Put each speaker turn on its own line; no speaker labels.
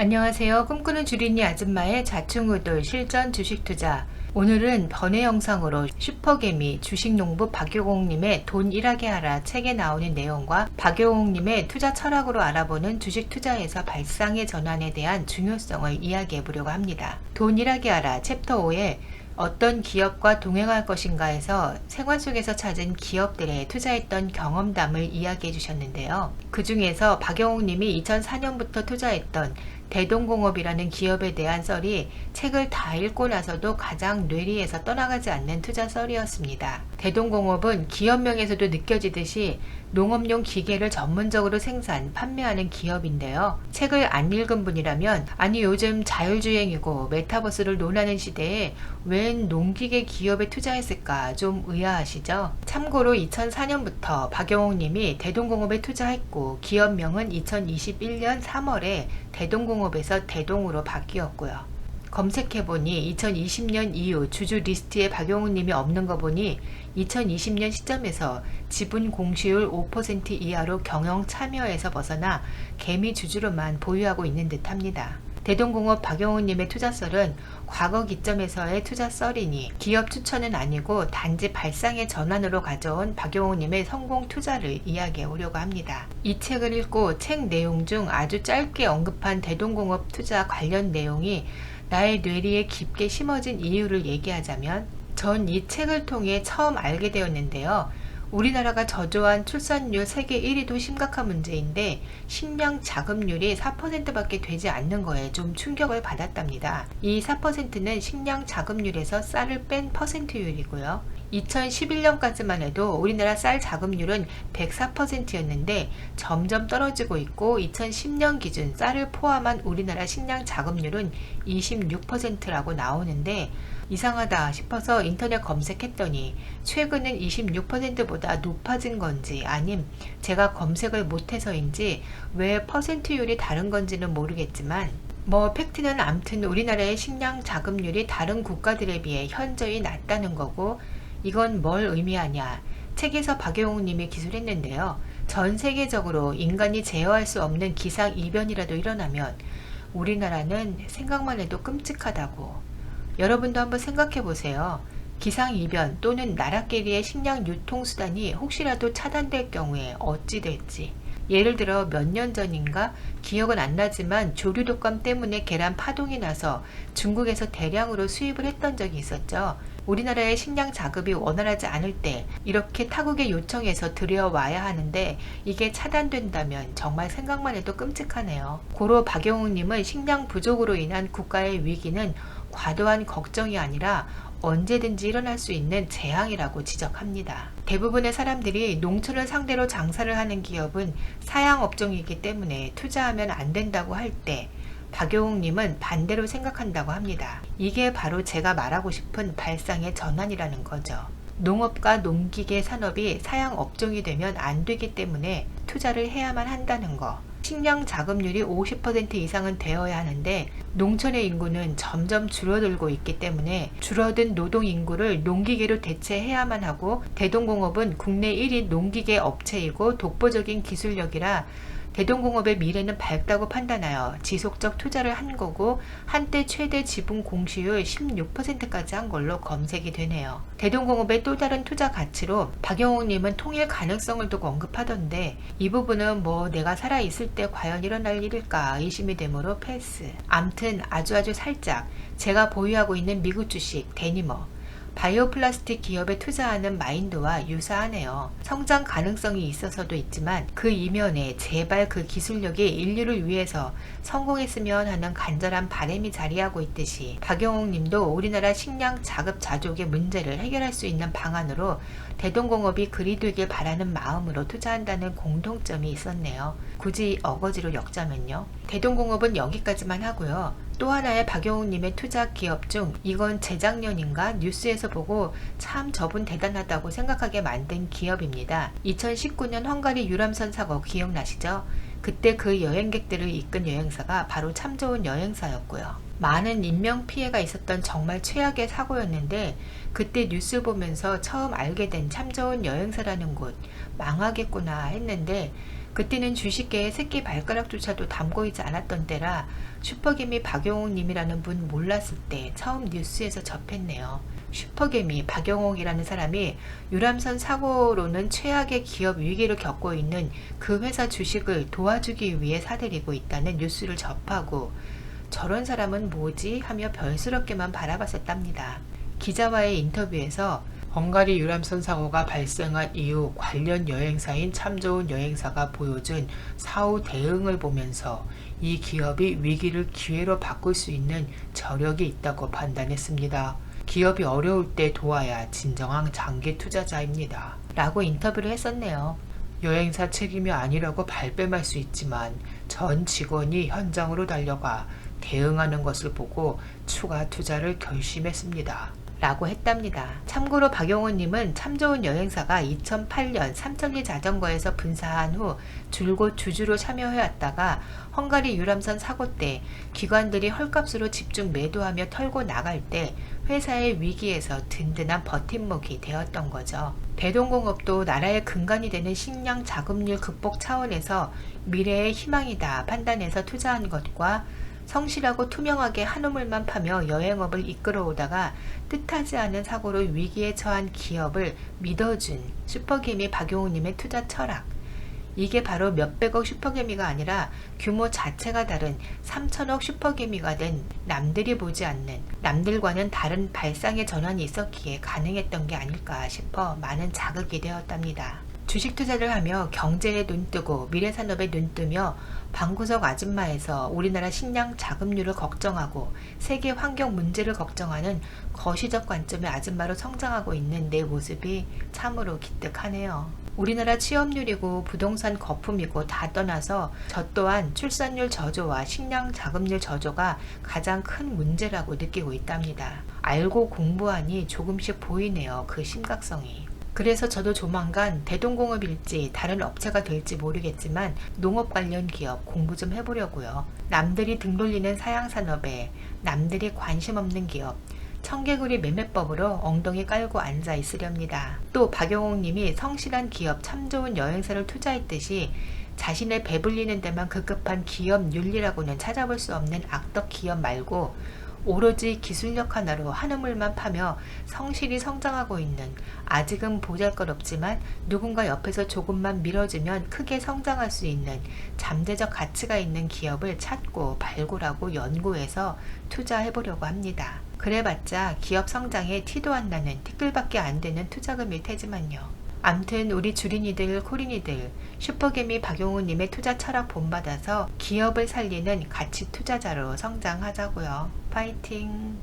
안녕하세요. 꿈꾸는 주린이 아줌마의 좌충우돌 실전 주식투자. 오늘은 번외 영상으로 슈퍼개미 주식농부 박효공님의 돈 일하게 하라 책에 나오는 내용과 박효공님의 투자 철학으로 알아보는 주식투자에서 발상의 전환에 대한 중요성을 이야기해 보려고 합니다. 돈 일하게 하라 챕터 5에 어떤 기업과 동행할 것인가에서 생활 속에서 찾은 기업들에 투자했던 경험담을 이야기해 주셨는데요. 그 중에서 박영옥님이 2004년부터 투자했던 대동공업이라는 기업에 대한 썰이 책을 다 읽고 나서도 가장 뇌리에서 떠나가지 않는 투자 썰이었습니다. 대동공업은 기업명에서도 느껴지듯이 농업용 기계를 전문적으로 생산, 판매하는 기업인데요. 책을 안 읽은 분이라면 아니 요즘 자율주행이고 메타버스를 논하는 시대에 웬 농기계 기업에 투자했을까 좀 의아하시죠? 참고로 2004년부터 박영옥님이 대동공업에 투자했고 기업명은 2021년 3월에 대동공업에서 대동으로 바뀌었고요. 검색해보니 2020년 이후 주주 리스트에 박용훈님이 없는 거 보니 2020년 시점에서 지분 공시율 5% 이하로 경영 참여에서 벗어나 개미 주주로만 보유하고 있는 듯 합니다. 대동공업 박용훈님의 투자썰은 과거 기점에서의 투자썰이니 기업 추천은 아니고 단지 발상의 전환으로 가져온 박용훈님의 성공 투자를 이야기해 보려고 합니다. 이 책을 읽고 책 내용 중 아주 짧게 언급한 대동공업 투자 관련 내용이 나의 뇌리에 깊게 심어진 이유를 얘기하자면 전 이 책을 통해 처음 알게 되었는데요. 우리나라가 저조한 출산율 세계 1위도 심각한 문제인데 식량 자급률이 4%밖에 되지 않는 거에 좀 충격을 받았답니다. 이 4%는 식량 자급률에서 쌀을 뺀 퍼센트율이고요. 2011년까지만 해도 우리나라 쌀 자급률은 104%였는데 점점 떨어지고 있고 2010년 기준 쌀을 포함한 우리나라 식량 자급률은 26%라고 나오는데 이상하다 싶어서 인터넷 검색했더니 최근은 26%보다 높아진 건지 아님 제가 검색을 못해서인지 왜 퍼센트율이 다른 건지는 모르겠지만 팩트는 암튼 우리나라의 식량 자급률이 다른 국가들에 비해 현저히 낮다는 거고 이건 뭘 의미하냐. 책에서 박영웅님이 기술했는데요. 전 세계적으로 인간이 제어할 수 없는 기상이변이라도 일어나면 우리나라는 생각만 해도 끔찍하다고. 여러분도 한번 생각해 보세요. 기상이변 또는 나라끼리의 식량 유통수단이 혹시라도 차단될 경우에 어찌 될지. 예를 들어 몇 년 전인가 기억은 안 나지만 조류 독감 때문에 계란 파동이 나서 중국에서 대량으로 수입을 했던 적이 있었죠. 우리나라의 식량 자급이 원활하지 않을 때 이렇게 타국에 요청해서 들여와야 하는데 이게 차단된다면 정말 생각만 해도 끔찍하네요. 고로 박영웅님은 식량 부족으로 인한 국가의 위기는 과도한 걱정이 아니라 언제든지 일어날 수 있는 재앙이라고 지적합니다. 대부분의 사람들이 농촌을 상대로 장사를 하는 기업은 사양업종이기 때문에 투자하면 안 된다고 할 때 박용욱님은 반대로 생각한다고 합니다. 이게 바로 제가 말하고 싶은 발상의 전환이라는 거죠. 농업과 농기계 산업이 사양업종이 되면 안 되기 때문에 투자를 해야만 한다는 거. 식량 자급률이 50% 이상은 되어야 하는데 농촌의 인구는 점점 줄어들고 있기 때문에 줄어든 노동 인구를 농기계로 대체해야만 하고 대동공업은 국내 1위 농기계 업체이고 독보적인 기술력이라 대동공업의 미래는 밝다고 판단하여 지속적 투자를 한 거고 한때 최대 지분 공시율 16%까지 한 걸로 검색이 되네요. 대동공업의 또 다른 투자 가치로 박영웅님은 통일 가능성을 두고 언급하던데 이 부분은 내가 살아있을 때 과연 일어날 일일까 의심이 되므로 패스. 암튼 아주 살짝 제가 보유하고 있는 미국 주식 데니머 바이오 플라스틱 기업에 투자하는 마인드와 유사하네요. 성장 가능성이 있어서도 있지만 그 이면에 제발 그 기술력이 인류를 위해서 성공했으면 하는 간절한 바람이 자리하고 있듯이 박영웅 님도 우리나라 식량 자급자족의 문제를 해결할 수 있는 방안으로 대동공업이 그리 되길 바라는 마음으로 투자한다는 공통점이 있었네요. 굳이 어거지로 엮자면요. 대동공업은 여기까지만 하고요. 또 하나의 박영웅님의 투자 기업 중 이건 재작년인가 뉴스에서 보고 참 저분 대단하다고 생각하게 만든 기업입니다. 2019년 헝가리 유람선 사고 기억나시죠? 그때 그 여행객들을 이끈 여행사가 바로 참 좋은 여행사였고요. 많은 인명피해가 있었던 정말 최악의 사고였는데 그때 뉴스 보면서 처음 알게 된 참 좋은 여행사라는 곳 망하겠구나 했는데 그때는 주식계에 새끼 발가락조차도 담고이지 않았던 때라 슈퍼개미 박용옥님이라는 분 몰랐을 때 처음 뉴스에서 접했네요. 슈퍼개미 박용옥이라는 사람이 유람선 사고로는 최악의 기업 위기를 겪고 있는 그 회사 주식을 도와주기 위해 사들이고 있다는 뉴스를 접하고 저런 사람은 뭐지 하며 별스럽게만 바라봤었답니다. 기자와의 인터뷰에서 헝가리 유람선 사고가 발생한 이후 관련 여행사인 참 좋은 여행사가 보여준 사후 대응을 보면서 이 기업이 위기를 기회로 바꿀 수 있는 저력이 있다고 판단했습니다. 기업이 어려울 때 도와야 진정한 장기 투자자입니다. 라고 인터뷰를 했었네요. 여행사 책임이 아니라고 발뺌할 수 있지만 전 직원이 현장으로 달려가 대응하는 것을 보고 추가 투자를 결심했습니다. 라고 했답니다. 참고로 박용호님은 참 좋은 여행사가 2008년 삼천리 자전거에서 분사한 후 줄곧 주주로 참여해왔다가 헝가리 유람선 사고 때 기관들이 헐값으로 집중 매도하며 털고 나갈 때 회사의 위기에서 든든한 버팀목이 되었던 거죠. 대동공업도 나라의 근간이 되는 식량 자금률 극복 차원에서 미래의 희망이다 판단해서 투자한 것과 성실하고 투명하게 한우물만 파며 여행업을 이끌어오다가 뜻하지 않은 사고로 위기에 처한 기업을 믿어준 슈퍼개미 박용우님의 투자 철학. 이게 바로 몇백억 슈퍼개미가 아니라 규모 자체가 다른 3천억 슈퍼개미가 된 남들이 보지 않는, 남들과는 다른 발상의 전환이 있었기에 가능했던 게 아닐까 싶어 많은 자극이 되었답니다. 주식 투자를 하며 경제에 눈뜨고 미래산업에 눈뜨며 방구석 아줌마에서 우리나라 식량 자금률을 걱정하고 세계 환경 문제를 걱정하는 거시적 관점의 아줌마로 성장하고 있는 내 모습이 참으로 기특하네요. 우리나라 취업률이고 부동산 거품이고 다 떠나서 저 또한 출산율 저조와 식량 자금률 저조가 가장 큰 문제라고 느끼고 있답니다. 알고 공부하니 조금씩 보이네요. 그 심각성이. 그래서 저도 조만간 대동공업일지 다른 업체가 될지 모르겠지만 농업 관련 기업 공부 좀 해보려고요. 남들이 등 돌리는 사양산업에 남들이 관심 없는 기업, 청개구리 매매법으로 엉덩이 깔고 앉아 있으렵니다. 또 박용옥님이 성실한 기업 참 좋은 여행사를 투자했듯이 자신을 배불리는 데만 급급한 기업 윤리라고는 찾아볼 수 없는 악덕 기업 말고 오로지 기술력 하나로 한우물만 파며 성실히 성장하고 있는, 아직은 보잘것없지만 누군가 옆에서 조금만 밀어주면 크게 성장할 수 있는 잠재적 가치가 있는 기업을 찾고 발굴하고 연구해서 투자해보려고 합니다. 그래봤자 기업 성장에 티도 안 나는 티끌밖에 안 되는 투자금일 테지만요. 암튼 우리 주린이들 코린이들 슈퍼개미 박용우님의 투자 철학 본받아서 기업을 살리는 가치 투자자로 성장하자고요. 파이팅!